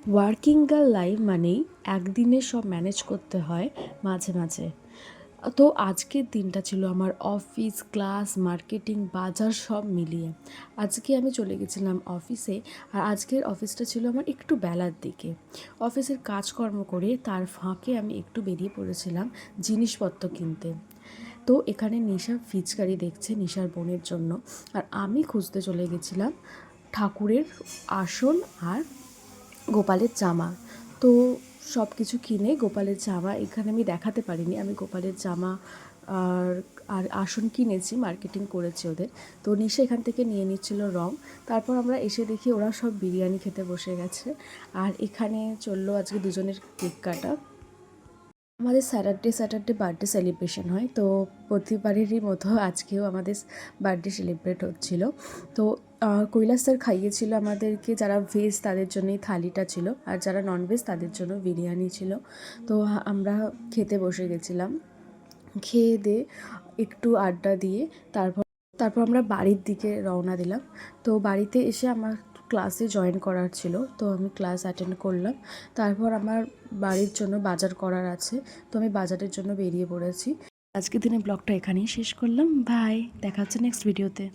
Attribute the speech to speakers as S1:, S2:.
S1: Working girl life মানেই একদিনে সব ম্যানেজ করতে হয় মাঝে মাঝে। তো আজকের দিনটা ছিল আমার অফিস, ক্লাস, মার্কেটিং, বাজার সব মিলিয়ে। আজকে আমি চলে গেছিলাম অফিসে। আর আজকের অফিসটা ছিল আমার একটু বেলার দিকে। অফিসের কাজকর্ম করে তার ফাঁকে আমি একটু বেরিয়ে পড়েছিলাম জিনিসপত্র কিনতে। তো এখানে নিশা ফিচকারি দেখছে নিশার বোনের জন্য। আর আমি খুঁজতে চলে গেছিলাম ঠাকুরের আসন আর গোপালের জামা। তো সব কিছু কিনে গোপালের জামা এখানে আমি দেখাতে পারিনি। আমি গোপালের জামা আর আর আসন কিনেছি, মার্কেটিং করেছি ওদের। তো নিশা এখান থেকে নিয়ে নিচ্ছিল রং। তারপর আমরা এসে দেখি ওরা সব বিরিয়ানি খেতে বসে গেছে। আর এখানে চললো আজকে দুজনের কেক কাটা। আমাদের স্যাটারডে বার্থডে সেলিব্রেশন হয়। তো প্রতিবারেরই মতো আজকেও আমাদের বার্থডে সেলিব্রেট হচ্ছিল। তো কৈলাস স্যার খাইয়েছিল আমাদেরকে। যারা ভেজ তাদের জন্য এই থালিটা ছিল, আর যারা ননভেজ তাদের জন্য বিরিয়ানি ছিল। তো আমরা খেতে বসে গেছিলাম। খেয়ে দিয়ে একটু আড্ডা দিয়ে তারপর তারপর আমরা বাড়ির দিকে রওনা দিলাম। তো বাড়িতে এসে আমার ক্লাসে জয়েন করার ছিল, তো আমি ক্লাস অ্যাটেন্ড করলাম। তারপর আমার বাড়ির জন্য বাজার করার আছে, তো আমি বাজারের জন্য বেরিয়ে পড়েছি। আজকের দিনে ব্লগটা এখানেই শেষ করলাম। বাই, দেখা হচ্ছে নেক্সট ভিডিওতে।